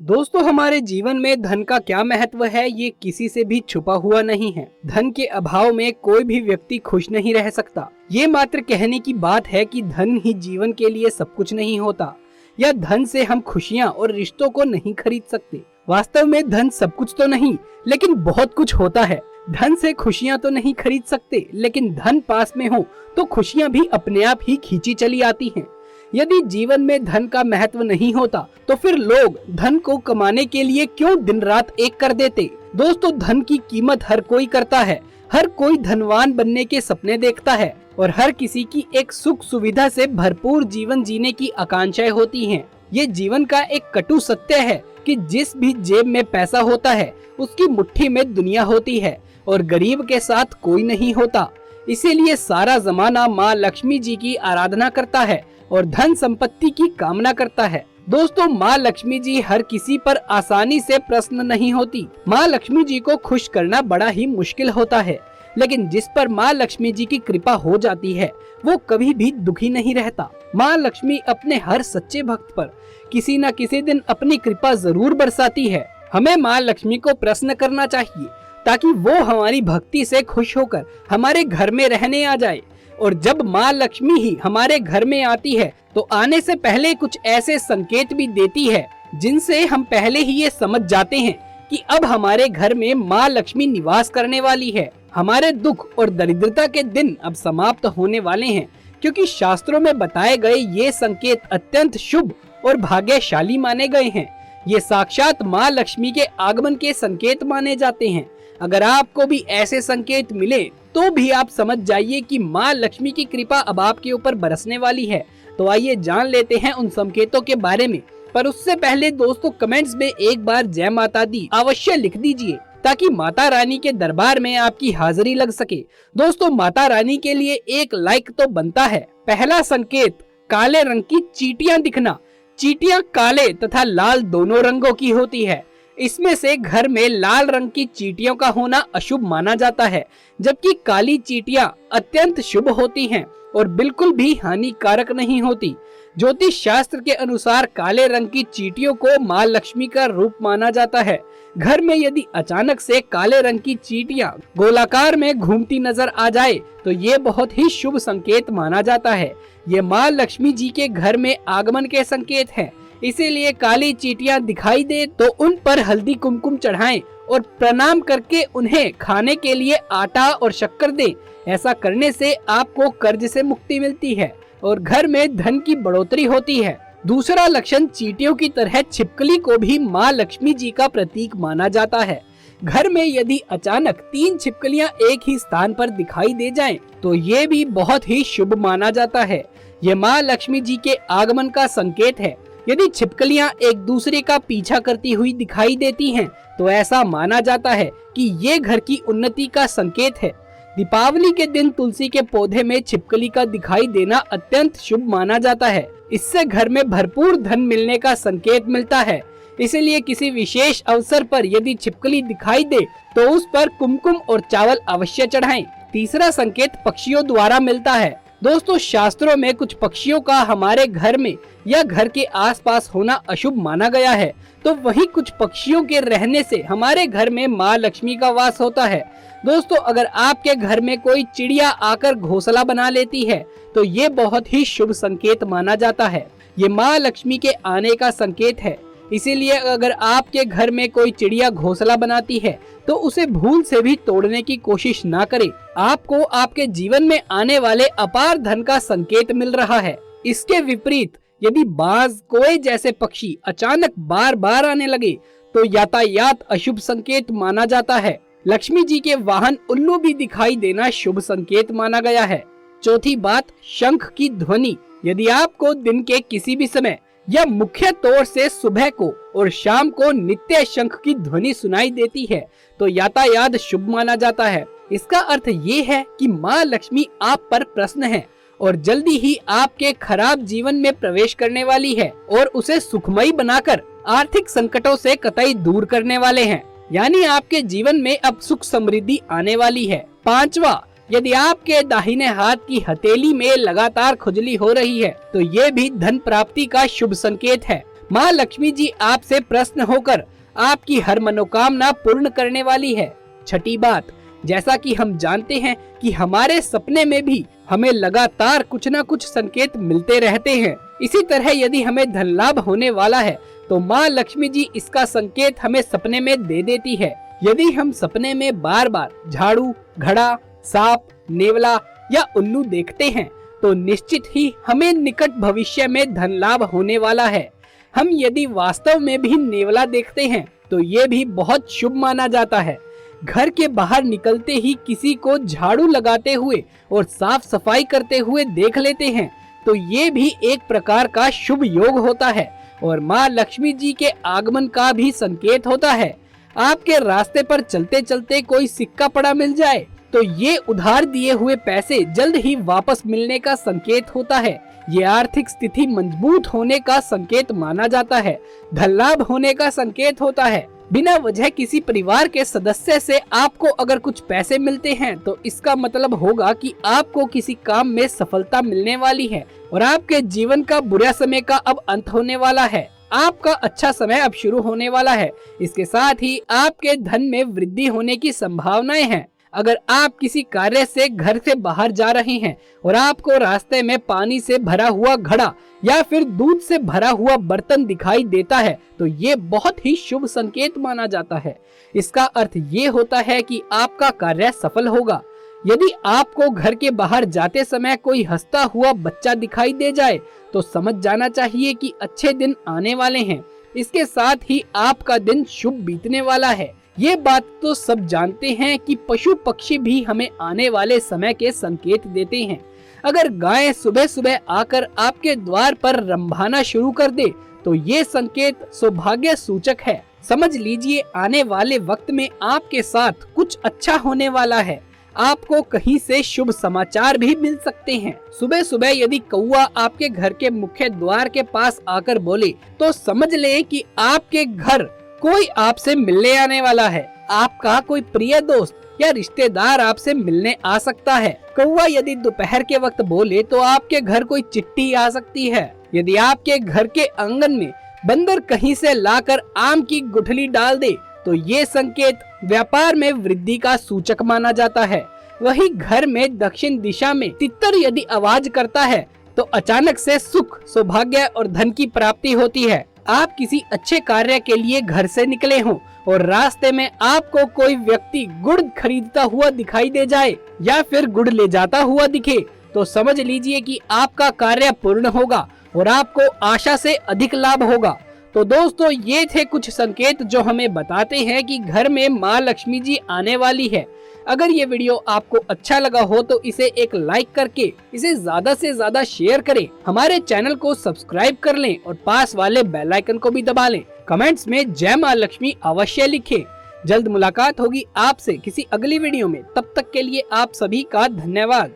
दोस्तों, हमारे जीवन में धन का क्या महत्व है ये किसी से भी छुपा हुआ नहीं है। धन के अभाव में कोई भी व्यक्ति खुश नहीं रह सकता। ये मात्र कहने की बात है कि धन ही जीवन के लिए सब कुछ नहीं होता, या धन से हम खुशियाँ और रिश्तों को नहीं खरीद सकते। वास्तव में धन सब कुछ तो नहीं, लेकिन बहुत कुछ होता है। धन से खुशियाँ तो नहीं खरीद सकते, लेकिन धन पास में हो तो खुशियाँ भी अपने आप ही खींची चली आती हैं। यदि जीवन में धन का महत्व नहीं होता तो फिर लोग धन को कमाने के लिए क्यों दिन रात एक कर देते। दोस्तों, धन की कीमत हर कोई करता है। हर कोई धनवान बनने के सपने देखता है और हर किसी की एक सुख सुविधा से भरपूर जीवन जीने की आकांक्षाएं होती हैं। ये जीवन का एक कटु सत्य है कि जिस भी जेब में पैसा होता है उसकी मुट्ठी में दुनिया होती है और गरीब के साथ कोई नहीं होता। इसीलिए सारा जमाना माँ लक्ष्मी जी की आराधना करता है और धन संपत्ति की कामना करता है। दोस्तों, माँ लक्ष्मी जी हर किसी पर आसानी से प्रसन्न नहीं होती। माँ लक्ष्मी जी को खुश करना बड़ा ही मुश्किल होता है, लेकिन जिस पर माँ लक्ष्मी जी की कृपा हो जाती है वो कभी भी दुखी नहीं रहता। माँ लक्ष्मी अपने हर सच्चे भक्त पर किसी न किसी दिन अपनी कृपा जरूर बरसाती है। हमें माँ लक्ष्मी को प्रसन्न करना चाहिए ताकि वो हमारी भक्ति से खुश होकर हमारे घर में रहने आ जाए। और जब माँ लक्ष्मी ही हमारे घर में आती है तो आने से पहले कुछ ऐसे संकेत भी देती है जिनसे हम पहले ही ये समझ जाते हैं कि अब हमारे घर में माँ लक्ष्मी निवास करने वाली है। हमारे दुख और दरिद्रता के दिन अब समाप्त होने वाले हैं, क्योंकि शास्त्रों में बताए गए ये संकेत अत्यंत शुभ और भाग्यशाली माने गए हैं। ये साक्षात माँ लक्ष्मी के आगमन के संकेत माने जाते हैं। अगर आपको भी ऐसे संकेत मिले तो भी आप समझ जाइए कि माँ लक्ष्मी की कृपा अब आपके ऊपर बरसने वाली है। तो आइए जान लेते हैं उन संकेतों के बारे में। पर उससे पहले दोस्तों, कमेंट्स में एक बार जय माता दी अवश्य लिख दीजिए ताकि माता रानी के दरबार में आपकी हाजिरी लग सके। दोस्तों, माता रानी के लिए एक लाइक तो बनता है। पहला संकेत, काले रंग की चींटियां दिखना। चींटियां काले तथा लाल दोनों रंगों की होती है। इसमें से घर में लाल रंग की चींटियों का होना अशुभ माना जाता है, जबकि काली चींटियां अत्यंत शुभ होती हैं और बिल्कुल भी हानिकारक नहीं होती। ज्योतिष शास्त्र के अनुसार काले रंग की चींटियों को माँ लक्ष्मी का रूप माना जाता है। घर में यदि अचानक से काले रंग की चींटियां गोलाकार में घूमती नजर आ जाए तो ये बहुत ही शुभ संकेत माना जाता है। ये माँ लक्ष्मी जी के घर में आगमन के संकेत है। इसीलिए काली चींटियां दिखाई दे तो उन पर हल्दी कुमकुम चढ़ाएं और प्रणाम करके उन्हें खाने के लिए आटा और शक्कर दें। ऐसा करने से आपको कर्ज से मुक्ति मिलती है और घर में धन की बढ़ोतरी होती है। दूसरा लक्षण, चींटियों की तरह छिपकली को भी माँ लक्ष्मी जी का प्रतीक माना जाता है। घर में यदि अचानक 3 छिपकलियां एक ही स्थान पर दिखाई दे जाएं, तो ये भी बहुत ही शुभ माना जाता है। ये माँ लक्ष्मी जी के आगमन का संकेत है। यदि छिपकलियां एक दूसरे का पीछा करती हुई दिखाई देती हैं, तो ऐसा माना जाता है कि ये घर की उन्नति का संकेत है। दीपावली के दिन तुलसी के पौधे में छिपकली का दिखाई देना अत्यंत शुभ माना जाता है। इससे घर में भरपूर धन मिलने का संकेत मिलता है। इसलिए किसी विशेष अवसर पर यदि छिपकली दिखाई दे तो उस पर कुमकुम और चावल अवश्य चढ़ाएं। तीसरा संकेत पक्षियों द्वारा मिलता है। दोस्तों, शास्त्रों में कुछ पक्षियों का हमारे घर में या घर के आसपास होना अशुभ माना गया है, तो वहीं कुछ पक्षियों के रहने से हमारे घर में माँ लक्ष्मी का वास होता है। दोस्तों, अगर आपके घर में कोई चिड़िया आकर घोंसला बना लेती है तो ये बहुत ही शुभ संकेत माना जाता है। ये माँ लक्ष्मी के आने का संकेत है। इसीलिए अगर आपके घर में कोई चिड़िया घोंसला बनाती है तो उसे भूल से भी तोड़ने की कोशिश ना करें। आपको आपके जीवन में आने वाले अपार धन का संकेत मिल रहा है। इसके विपरीत यदि बाज, कोए जैसे पक्षी अचानक बार बार आने लगे तो यातायात अशुभ संकेत माना जाता है। लक्ष्मी जी के वाहन उल्लू भी दिखाई देना शुभ संकेत माना गया है। चौथी बात, शंख की ध्वनि। यदि आपको दिन के किसी भी समय या मुख्य तौर से सुबह को और शाम को नित्य शंख की ध्वनि सुनाई देती है तो यातायात शुभ माना जाता है। इसका अर्थ ये है कि माँ लक्ष्मी आप पर प्रसन्न है और जल्दी ही आपके खराब जीवन में प्रवेश करने वाली है और उसे सुखमयी बनाकर आर्थिक संकटों से कतई दूर करने वाले हैं। यानी आपके जीवन में अब सुख समृद्धि आने वाली है। पांचवा, यदि आपके दाहिने हाथ की हथेली में लगातार खुजली हो रही है तो ये भी धन प्राप्ति का शुभ संकेत है। माँ लक्ष्मी जी आपसे प्रसन्न होकर आपकी हर मनोकामना पूर्ण करने वाली है। छठी बात, जैसा कि हम जानते हैं कि हमारे सपने में भी हमें लगातार कुछ न कुछ संकेत मिलते रहते हैं। इसी तरह यदि हमें धन लाभ होने वाला है तो माँ लक्ष्मी जी इसका संकेत हमें सपने में दे देती है। यदि हम सपने में बार बार झाड़ू, घड़ा, सांप, नेवला या उल्लू देखते हैं तो निश्चित ही हमें निकट भविष्य में धन लाभ होने वाला है। हम यदि वास्तव में भी नेवला देखते हैं तो ये भी बहुत शुभ माना जाता है। घर के बाहर निकलते ही किसी को झाड़ू लगाते हुए और साफ सफाई करते हुए देख लेते हैं तो ये भी एक प्रकार का शुभ योग होता है और माँ लक्ष्मी जी के आगमन का भी संकेत होता है। आपके रास्ते पर चलते चलते कोई सिक्का पड़ा मिल जाए तो ये उधार दिए हुए पैसे जल्द ही वापस मिलने का संकेत होता है। ये आर्थिक स्थिति मजबूत होने का संकेत माना जाता है। धन लाभ होने का संकेत होता है। बिना वजह किसी परिवार के सदस्य से आपको अगर कुछ पैसे मिलते हैं तो इसका मतलब होगा कि आपको किसी काम में सफलता मिलने वाली है और आपके जीवन का बुरा समय का अब अंत होने वाला है। आपका अच्छा समय अब शुरू होने वाला है। इसके साथ ही आपके धन में वृद्धि होने की संभावनाएं हैं। अगर आप किसी कार्य से घर से बाहर जा रहे हैं और आपको रास्ते में पानी से भरा हुआ घड़ा या फिर दूध से भरा हुआ बर्तन दिखाई देता है तो ये बहुत ही शुभ संकेत माना जाता है। इसका अर्थ ये होता है कि आपका कार्य सफल होगा। यदि आपको घर के बाहर जाते समय कोई हंसता हुआ बच्चा दिखाई दे जाए तो समझ जाना चाहिए कि अच्छे दिन आने वाले हैं। इसके साथ ही आपका दिन शुभ बीतने वाला है। ये बात तो सब जानते हैं कि पशु पक्षी भी हमें आने वाले समय के संकेत देते हैं। अगर गाय सुबह सुबह आकर आपके द्वार पर रंभाना शुरू कर दे तो ये संकेत सौभाग्य सूचक है। समझ लीजिए आने वाले वक्त में आपके साथ कुछ अच्छा होने वाला है। आपको कहीं से शुभ समाचार भी मिल सकते हैं। सुबह सुबह यदि कौआ आपके घर के मुख्य द्वार के पास आकर बोले तो समझ लें कि आपके घर कोई आपसे मिलने आने वाला है। आपका कोई प्रिय दोस्त या रिश्तेदार आपसे मिलने आ सकता है। कौवा यदि दोपहर के वक्त बोले तो आपके घर कोई चिट्ठी आ सकती है। यदि आपके घर के आंगन में बंदर कहीं से लाकर आम की गुठली डाल दे तो ये संकेत व्यापार में वृद्धि का सूचक माना जाता है। वही घर में दक्षिण दिशा में तितर यदि आवाज करता है तो अचानक से सुख, सौभाग्य और धन की प्राप्ति होती है। आप किसी अच्छे कार्य के लिए घर से निकले हों और रास्ते में आपको कोई व्यक्ति गुड़ खरीदता हुआ दिखाई दे जाए या फिर गुड़ ले जाता हुआ दिखे तो समझ लीजिए कि आपका कार्य पूर्ण होगा और आपको आशा से अधिक लाभ होगा। तो दोस्तों ये थे कुछ संकेत जो हमें बताते हैं कि घर में माँ लक्ष्मी जी आने वाली है। अगर ये वीडियो आपको अच्छा लगा हो तो इसे एक लाइक करके इसे ज्यादा से ज्यादा शेयर करें। हमारे चैनल को सब्सक्राइब कर लें और पास वाले बेल आइकन को भी दबा लें। कमेंट्स में जय माँ लक्ष्मी अवश्य लिखें। जल्द मुलाकात होगी आपसे किसी अगली वीडियो में। तब तक के लिए आप सभी का धन्यवाद।